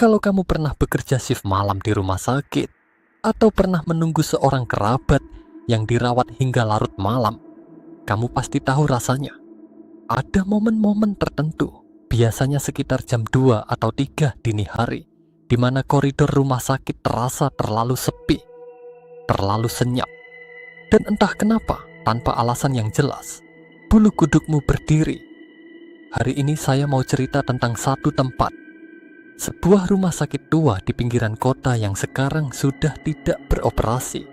Kalau kamu pernah bekerja shift malam di rumah sakit, atau pernah menunggu seorang kerabat yang dirawat hingga larut malam, kamu pasti tahu rasanya. Ada momen-momen tertentu, biasanya sekitar jam 2 atau 3 dini hari, di mana koridor rumah sakit terasa terlalu sepi, terlalu senyap. Dan entah kenapa, tanpa alasan yang jelas, bulu kudukmu berdiri. Hari ini saya mau cerita tentang satu tempat, sebuah rumah sakit tua di pinggiran kota yang sekarang sudah tidak beroperasi.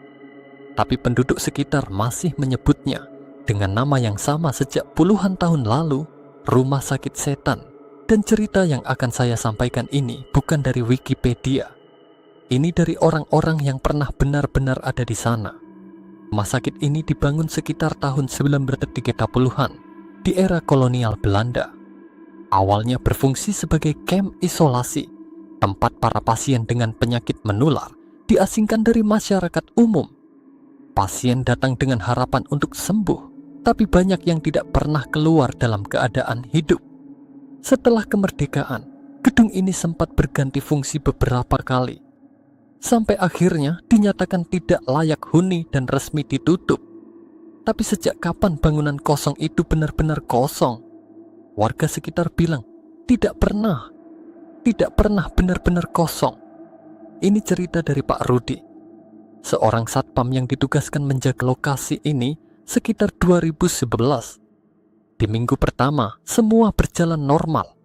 Tapi penduduk sekitar masih menyebutnya dengan nama yang sama sejak puluhan tahun lalu, Rumah Sakit Setan. Dan cerita yang akan saya sampaikan ini bukan dari Wikipedia. Ini dari orang-orang yang pernah benar-benar ada di sana. Rumah sakit ini dibangun sekitar tahun 1930-an di era kolonial Belanda. Awalnya berfungsi sebagai kamp isolasi, tempat para pasien dengan penyakit menular diasingkan dari masyarakat umum. Pasien datang dengan harapan untuk sembuh, tapi banyak yang tidak pernah keluar dalam keadaan hidup. Setelah kemerdekaan, gedung ini sempat berganti fungsi beberapa kali, sampai akhirnya dinyatakan tidak layak huni dan resmi ditutup. Tapi sejak kapan bangunan kosong itu benar-benar kosong? Warga sekitar bilang, tidak pernah benar-benar kosong. Ini cerita dari Pak Rudi, seorang satpam yang ditugaskan menjaga lokasi ini sekitar 2011. Di minggu pertama, semua berjalan normal.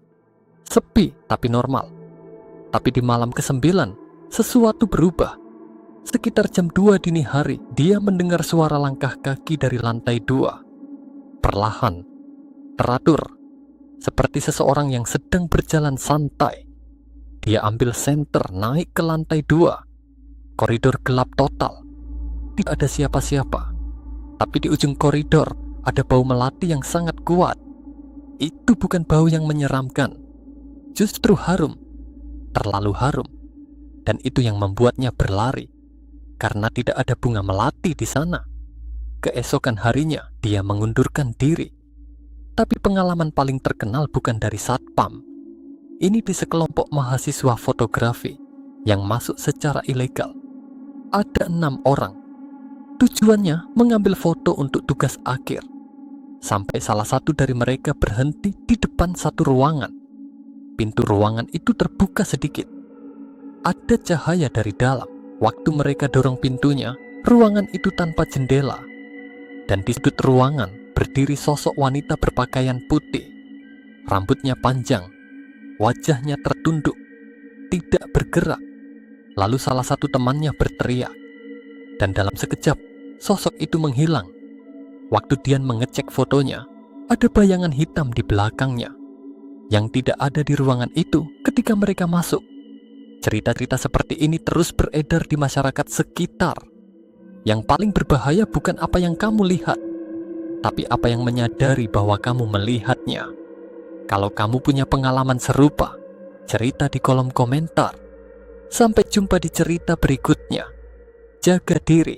Sepi tapi normal. Tapi di malam ke-9, sesuatu berubah. Sekitar jam 2 dini hari, dia mendengar suara langkah kaki dari lantai 2. Perlahan, teratur, seperti seseorang yang sedang berjalan santai. Dia ambil senter naik ke lantai 2. Koridor gelap total. Tidak ada siapa-siapa. Tapi di ujung koridor ada bau melati yang sangat kuat. Itu bukan bau yang menyeramkan, justru harum, terlalu harum. Dan itu yang membuatnya berlari, karena tidak ada bunga melati di sana. Keesokan harinya, dia mengundurkan diri. Tapi pengalaman paling terkenal bukan dari satpam. Ini di sekelompok mahasiswa fotografi yang masuk secara ilegal. Ada 6 orang. Tujuannya mengambil foto untuk tugas akhir. Sampai salah satu dari mereka berhenti di depan satu ruangan. Pintu ruangan itu terbuka sedikit. Ada cahaya dari dalam. Waktu mereka dorong pintunya, ruangan itu tanpa jendela. Dan di sudut ruangan berdiri sosok wanita berpakaian putih. Rambutnya panjang, wajahnya tertunduk, tidak bergerak. Lalu salah satu temannya berteriak. Dan dalam sekejap, sosok itu menghilang. Waktu Dian mengecek fotonya, ada bayangan hitam di belakangnya yang tidak ada di ruangan itu ketika mereka masuk. Cerita-cerita seperti ini terus beredar di masyarakat sekitar. Yang paling berbahaya bukan apa yang kamu lihat, tapi apa yang menyadari bahwa kamu melihatnya. Kalau kamu punya pengalaman serupa, cerita di kolom komentar. Sampai jumpa di cerita berikutnya. Jaga diri.